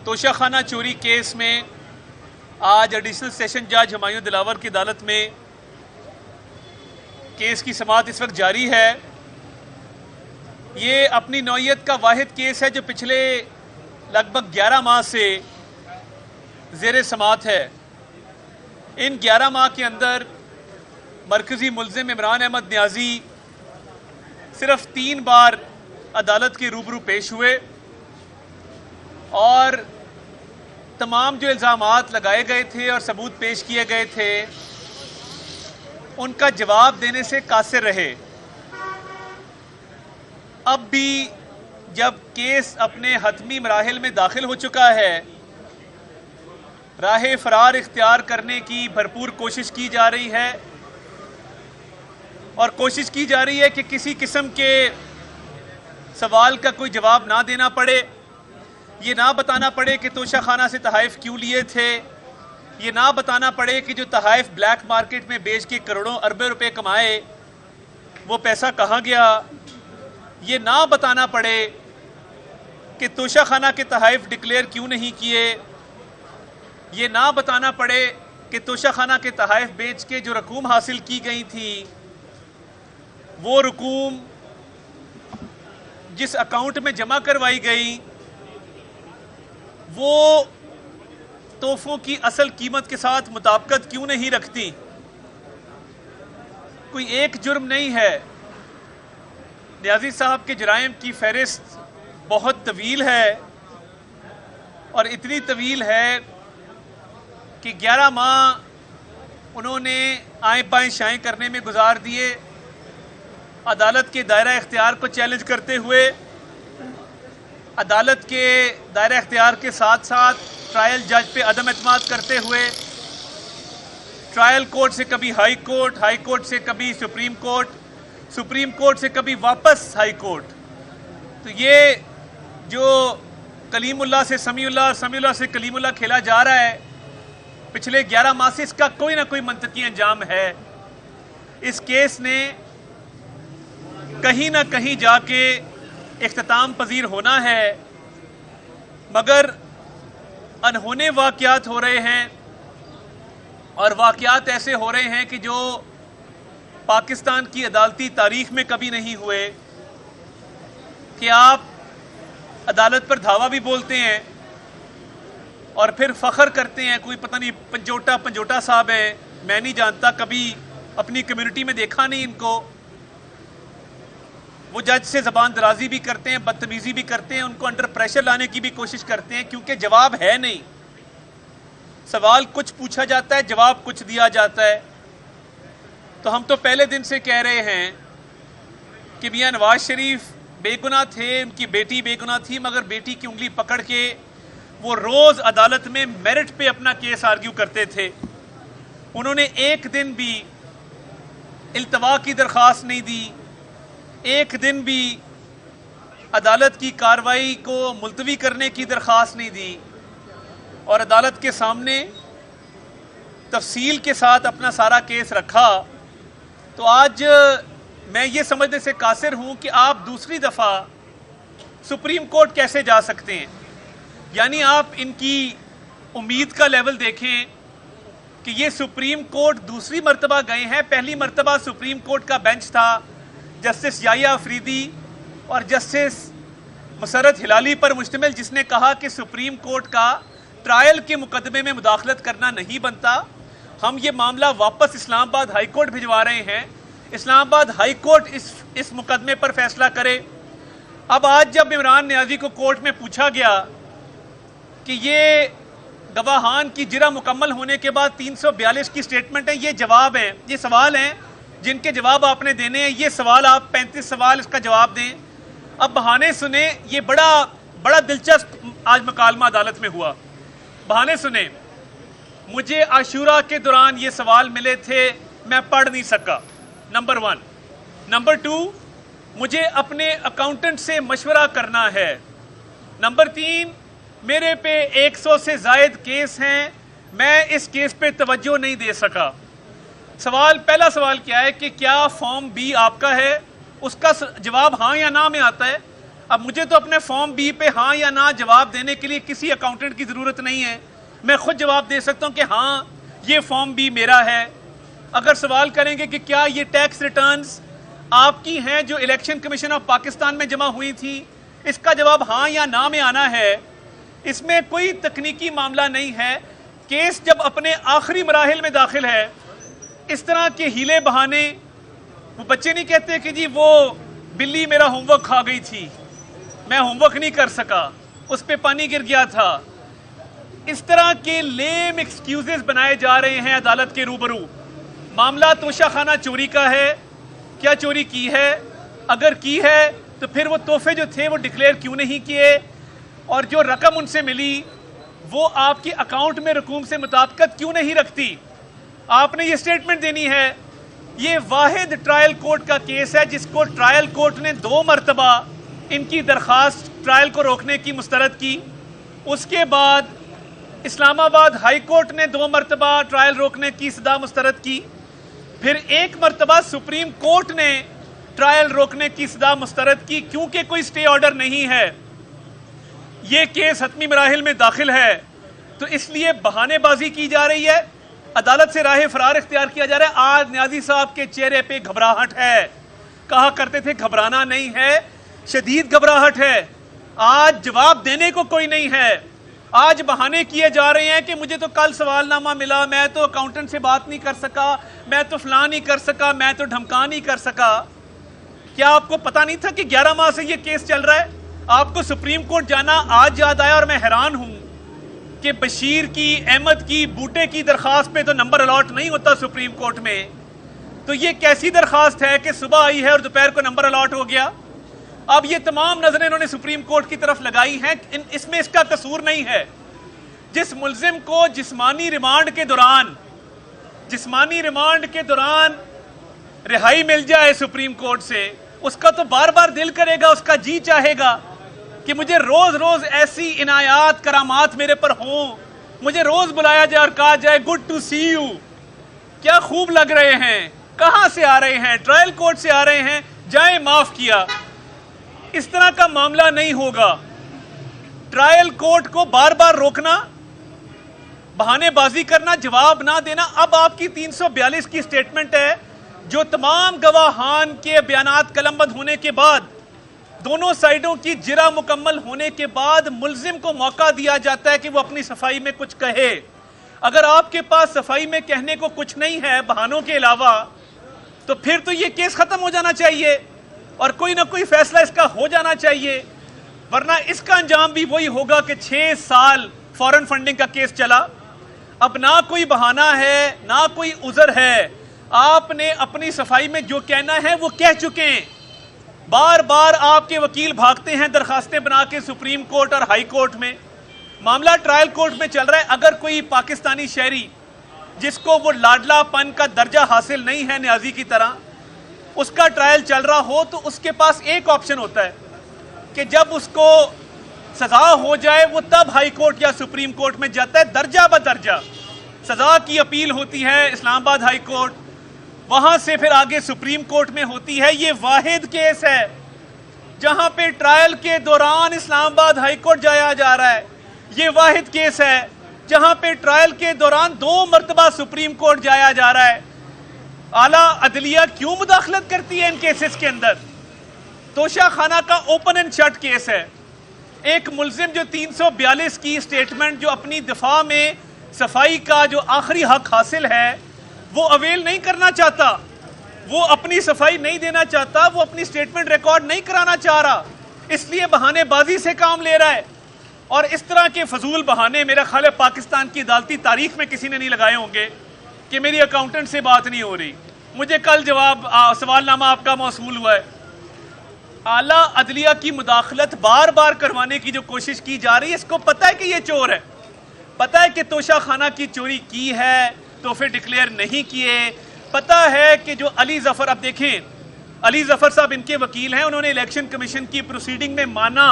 توشہ خانہ چوری کیس میں آج ایڈیشنل سیشن جج ہمایوں دلاور کی عدالت میں کیس کی سماعت اس وقت جاری ہے۔ یہ اپنی نوعیت کا واحد کیس ہے جو پچھلے لگ بھگ 11 ماہ سے زیر سماعت ہے۔ ان 11 ماہ کے اندر مرکزی ملزم عمران احمد نیازی صرف 3 بار عدالت کے روبرو پیش ہوئے اور تمام جو الزامات لگائے گئے تھے اور ثبوت پیش کیے گئے تھے ان کا جواب دینے سے قاصر رہے۔ اب بھی جب کیس اپنے حتمی مراحل میں داخل ہو چکا ہے، راہ فرار اختیار کرنے کی بھرپور کوشش کی جا رہی ہے اور کوشش کی جا رہی ہے کہ کسی قسم کے سوال کا کوئی جواب نہ دینا پڑے، یہ نہ بتانا پڑے کہ توشہ خانہ سے تحائف کیوں لیے تھے، یہ نہ بتانا پڑے کہ جو تحائف بلیک مارکیٹ میں بیچ کے کروڑوں اربوں روپے کمائے وہ پیسہ کہاں گیا، یہ نہ بتانا پڑے کہ توشہ خانہ کے تحائف ڈکلیئر کیوں نہیں کیے، یہ نہ بتانا پڑے کہ توشہ خانہ کے تحائف بیچ کے جو رقوم حاصل کی گئی تھی وہ رقوم جس اکاؤنٹ میں جمع کروائی گئی وہ تحفوں کی اصل قیمت کے ساتھ مطابقت کیوں نہیں رکھتی۔ کوئی ایک جرم نہیں ہے، نیازی صاحب کے جرائم کی فہرست بہت طویل ہے اور اتنی طویل ہے کہ 11 ماہ انہوں نے آئیں بائیں شائیں کرنے میں گزار دیے، عدالت کے دائرہ اختیار کو چیلنج کرتے ہوئے، عدالت کے دائرہ اختیار کے ساتھ ساتھ ٹرائل جج پہ عدم اعتماد کرتے ہوئے، ٹرائل کورٹ سے کبھی ہائی کورٹ، ہائی کورٹ سے کبھی سپریم کورٹ، سپریم کورٹ سے کبھی واپس ہائی کورٹ۔ تو یہ جو کلیم اللہ سے سمیع اللہ اور سمیع اللہ سے کلیم اللہ کھیلا جا رہا ہے پچھلے 11 ماہ سے، اس کا کوئی نہ کوئی منطقی انجام ہے۔ اس کیس نے کہیں نہ کہیں جا کے اختتام پذیر ہونا ہے، مگر انہونے واقعات ہو رہے ہیں اور واقعات ایسے ہو رہے ہیں کہ جو پاکستان کی عدالتی تاریخ میں کبھی نہیں ہوئے کہ آپ عدالت پر دھاوا بھی بولتے ہیں اور پھر فخر کرتے ہیں، کوئی پتہ نہیں پنجوٹا صاحب ہے، میں نہیں جانتا، کبھی اپنی کمیونٹی میں دیکھا نہیں ان کو، وہ جج سے زبان درازی بھی کرتے ہیں، بدتمیزی بھی کرتے ہیں، ان کو انڈر پریشر لانے کی بھی کوشش کرتے ہیں کیونکہ جواب ہے نہیں، سوال کچھ پوچھا جاتا ہے، جواب کچھ دیا جاتا ہے۔ تو ہم تو پہلے دن سے کہہ رہے ہیں کہ میاں نواز شریف بے گناہ تھے، ان کی بیٹی بے گناہ تھی، مگر بیٹی کی انگلی پکڑ کے وہ روز عدالت میں میرٹ پہ اپنا کیس آرگیو کرتے تھے۔ انہوں نے ایک دن بھی التوا کی درخواست نہیں دی، ایک دن بھی عدالت کی کارروائی کو ملتوی کرنے کی درخواست نہیں دی اور عدالت کے سامنے تفصیل کے ساتھ اپنا سارا کیس رکھا۔ تو آج میں یہ سمجھنے سے قاصر ہوں کہ آپ دوسری دفعہ سپریم کورٹ کیسے جا سکتے ہیں، یعنی آپ ان کی امید کا لیول دیکھیں کہ یہ سپریم کورٹ دوسری مرتبہ گئے ہیں۔ پہلی مرتبہ سپریم کورٹ کا بینچ تھا جسٹس یحییٰ افریدی اور جسٹس مسرت ہلالی پر مشتمل، جس نے کہا کہ سپریم کورٹ کا ٹرائل کے مقدمے میں مداخلت کرنا نہیں بنتا، ہم یہ معاملہ واپس اسلام آباد ہائی کورٹ بھجوا رہے ہیں، اسلام آباد ہائی کورٹ اس مقدمے پر فیصلہ کرے۔ اب آج جب عمران نیازی کو کورٹ میں پوچھا گیا کہ یہ گواہان کی جرح مکمل ہونے کے بعد 342 کی سٹیٹمنٹ ہے، یہ جواب ہیں، یہ سوال ہیں جن کے جواب آپ نے دینے ہیں، یہ سوال آپ 35 سوال اس کا جواب دیں۔ اب بہانے سنیں، یہ بڑا دلچسپ آج مکالمہ عدالت میں ہوا۔ بہانے سنیں، مجھے عاشورہ کے دوران یہ سوال ملے تھے، میں پڑھ نہیں سکا، نمبر 1۔ نمبر 2، مجھے اپنے اکاؤنٹنٹ سے مشورہ کرنا ہے۔ نمبر 3، میرے پہ 100 سے زائد کیس ہیں، میں اس کیس پہ توجہ نہیں دے سکا۔ پہلا سوال کیا ہے کہ کیا فارم بی آپ کا ہے؟ اس کا جواب ہاں یا نہ میں آتا ہے۔ اب مجھے تو اپنے فارم بی پہ ہاں یا نہ جواب دینے کے لیے کسی اکاؤنٹنٹ کی ضرورت نہیں ہے، میں خود جواب دے سکتا ہوں کہ ہاں یہ فارم بی میرا ہے۔ اگر سوال کریں گے کہ کیا یہ ٹیکس ریٹرنز آپ کی ہیں جو الیکشن کمیشن آف پاکستان میں جمع ہوئی تھی، اس کا جواب ہاں یا نہ میں آنا ہے۔ اس میں کوئی تکنیکی معاملہ نہیں ہے۔ کیس جب اپنے آخری مراحل میں داخل ہے، اس طرح کے ہیلے بہانے، وہ بچے نہیں کہتے کہ جی وہ بلی میرا ہوم ورک کھا گئی تھی، میں ہوم ورک نہیں کر سکا، اس پہ پانی گر گیا تھا، اس طرح کے لیم ایکسکیوزز بنائے جا رہے ہیں عدالت کے روبرو۔ معاملہ توشہ خانہ چوری کا ہے، کیا چوری کی ہے؟ اگر کی ہے تو پھر وہ تحفے جو تھے وہ ڈکلیئر کیوں نہیں کیے، اور جو رقم ان سے ملی وہ آپ کی اکاؤنٹ میں رقوم سے مطابقت کیوں نہیں رکھتی؟ آپ نے یہ سٹیٹمنٹ دینی ہے۔ یہ واحد ٹرائل کورٹ کا کیس ہے جس کو ٹرائل کورٹ نے 2 مرتبہ ان کی درخواست ٹرائل کو روکنے کی مسترد کی، اس کے بعد اسلام آباد ہائی کورٹ نے 2 مرتبہ ٹرائل روکنے کی سزا مسترد کی، پھر 1 مرتبہ سپریم کورٹ نے ٹرائل روکنے کی سزا مسترد کی۔ کیونکہ کوئی سٹے آرڈر نہیں ہے، یہ کیس حتمی مراحل میں داخل ہے، تو اس لیے بہانے بازی کی جا رہی ہے، عدالت سے راہ فرار اختیار کیا جا رہا ہے۔ آج نیازی صاحب کے چہرے پہ گھبراہٹ ہے، کہا کرتے تھے گھبرانا نہیں ہے، شدید گھبراہٹ ہے۔ آج جواب دینے کو کوئی نہیں ہے، آج بہانے کیے جا رہے ہیں کہ مجھے تو کل سوال نامہ ملا، میں تو اکاؤنٹنٹ سے بات نہیں کر سکا، میں تو فلاں نہیں کر سکا، میں تو ڈھمکا نہیں کر سکا۔ کیا آپ کو پتا نہیں تھا کہ 11 ماہ سے یہ کیس چل رہا ہے؟ آپ کو سپریم کورٹ جانا آج یاد آیا، اور میں حیران ہوں کہ بشیر کی، احمد کی، بوٹے کی درخواست پہ تو نمبر الاٹ نہیں ہوتا سپریم کورٹ میں، تو یہ کیسی درخواست ہے کہ صبح آئی ہے اور دوپہر کو نمبر الاٹ ہو گیا؟ اب یہ تمام نظریں انہوں نے سپریم کورٹ کی طرف لگائی ہیں، اس میں اس کا قصور نہیں ہے۔ جس ملزم کو جسمانی ریمانڈ کے دوران رہائی مل جائے سپریم کورٹ سے، اس کا تو بار بار دل کرے گا، اس کا جی چاہے گا کہ مجھے روز روز ایسی عنایات کرامات میرے پر ہوں، مجھے روز بلایا جائے اور کہا جائے گڈ ٹو سی یو، کیا خوب لگ رہے ہیں، کہاں سے آ رہے ہیں؟ ٹرائل کورٹ سے آ رہے ہیں، جائیں معاف کیا۔ اس طرح کا معاملہ نہیں ہوگا۔ ٹرائل کورٹ کو بار بار روکنا، بہانے بازی کرنا، جواب نہ دینا۔ اب آپ کی 342 کی سٹیٹمنٹ ہے جو تمام گواہان کے بیانات قلم بند ہونے کے بعد، دونوں سائیڈوں کی جرح مکمل ہونے کے بعد ملزم کو موقع دیا جاتا ہے کہ وہ اپنی صفائی میں کچھ کہے۔ اگر آپ کے پاس صفائی میں کہنے کو کچھ نہیں ہے بہانوں کے علاوہ، تو پھر تو یہ کیس ختم ہو جانا چاہیے اور کوئی نہ کوئی فیصلہ اس کا ہو جانا چاہیے، ورنہ اس کا انجام بھی وہی ہوگا کہ 6 سال فورن فنڈنگ کا کیس چلا۔ اب نہ کوئی بہانہ ہے، نہ کوئی عذر ہے، آپ نے اپنی صفائی میں جو کہنا ہے وہ کہہ چکے ہیں۔ بار بار آپ کے وکیل بھاگتے ہیں درخواستیں بنا کے سپریم کورٹ اور ہائی کورٹ میں، معاملہ ٹرائل کورٹ میں چل رہا ہے۔ اگر کوئی پاکستانی شہری جس کو وہ لاڈلا پن کا درجہ حاصل نہیں ہے نیازی کی طرح، اس کا ٹرائل چل رہا ہو، تو اس کے پاس ایک آپشن ہوتا ہے کہ جب اس کو سزا ہو جائے وہ تب ہائی کورٹ یا سپریم کورٹ میں جاتا ہے، درجہ بدرجہ سزا کی اپیل ہوتی ہے اسلام آباد ہائی کورٹ، وہاں سے پھر آگے سپریم کورٹ میں ہوتی ہے۔ یہ واحد کیس ہے جہاں پہ ٹرائل کے دوران اسلام آباد ہائی کورٹ جایا جا رہا ہے، یہ واحد کیس ہے جہاں پہ ٹرائل کے دوران 2 مرتبہ سپریم کورٹ جایا جا رہا ہے۔ اعلیٰ عدلیہ کیوں مداخلت کرتی ہے ان کیسز کے اندر؟ توشہ خانہ کا اوپن اینڈ شٹ کیس ہے۔ ایک ملزم جو 342 کی سٹیٹمنٹ، جو اپنی دفاع میں صفائی کا جو آخری حق حاصل ہے وہ اویل نہیں کرنا چاہتا، وہ اپنی صفائی نہیں دینا چاہتا، وہ اپنی سٹیٹمنٹ ریکارڈ نہیں کرانا چاہ رہا، اس لیے بہانے بازی سے کام لے رہا ہے۔ اور اس طرح کے فضول بہانے میرا خیال ہے پاکستان کی عدالتی تاریخ میں کسی نے نہیں لگائے ہوں گے کہ میری اکاؤنٹنٹ سے بات نہیں ہو رہی، مجھے کل سوال نامہ آپ کا موصول ہوا ہے۔ اعلیٰ عدلیہ کی مداخلت بار بار کروانے کی جو کوشش کی جا رہی ہے، اس کو پتہ ہے کہ یہ چور ہے، پتہ ہے کہ توشہ خانہ کی چوری کی ہے، تحفے ڈکلیئر نہیں کیے، پتہ ہے کہ جو علی ظفر، اب دیکھیں علی ظفر صاحب ان کے وکیل ہیں، انہوں نے الیکشن کمیشن کی پروسیڈنگ میں مانا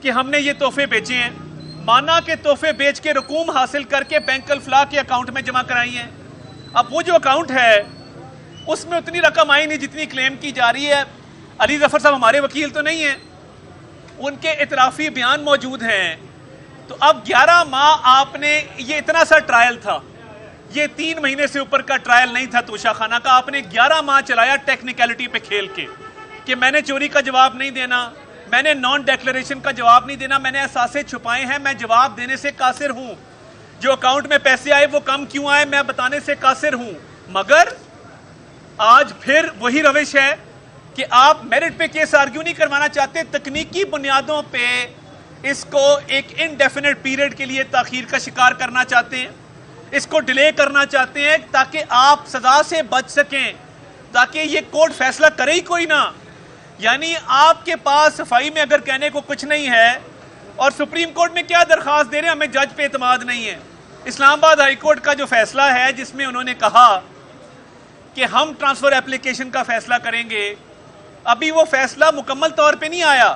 کہ ہم نے یہ تحفے بیچے ہیں، مانا کہ تحفے بیچ کے رقوم حاصل کر کے بینک الفلاح کے اکاؤنٹ میں جمع کرائی ہیں۔ اب وہ جو اکاؤنٹ ہے اس میں اتنی رقم آئی نہیں جتنی کلیم کی جا رہی ہے۔ علی ظفر صاحب ہمارے وکیل تو نہیں ہیں، ان کے اعترافی بیان موجود ہیں. تو اب 11 ماہ آپ نے, یہ اتنا سا ٹرائل تھا, یہ 3 مہینے سے اوپر کا ٹرائل نہیں تھا توشہ خانہ کا, آپ نے 11 ماہ چلایا ٹیکنیکلٹی پہ کھیل کے کہ میں نے چوری کا جواب نہیں دینا, میں نے نان ڈیکلریشن کا جواب نہیں دینا, میں نے اثاثے چھپائے ہیں, میں جواب دینے سے قاصر ہوں, جو اکاؤنٹ میں پیسے آئے وہ کم کیوں آئے میں بتانے سے قاصر ہوں. مگر آج پھر وہی روش ہے کہ آپ میرٹ پہ کیس آرگیو نہیں کروانا چاہتے, تکنیکی بنیادوں پہ اس کو ایک انڈیفینٹ پیریڈ کے لیے تاخیر کا شکار کرنا چاہتے ہیں, اس کو ڈیلے کرنا چاہتے ہیں تاکہ آپ سزا سے بچ سکیں, تاکہ یہ کورٹ فیصلہ کرے ہی کوئی نہ. یعنی آپ کے پاس صفائی میں اگر کہنے کو کچھ نہیں ہے, اور سپریم کورٹ میں کیا درخواست دے رہے ہیں, ہمیں جج پہ اعتماد نہیں ہے. اسلام آباد ہائی کورٹ کا جو فیصلہ ہے جس میں انہوں نے کہا کہ ہم ٹرانسفر اپلیکیشن کا فیصلہ کریں گے, ابھی وہ فیصلہ مکمل طور پہ نہیں آیا.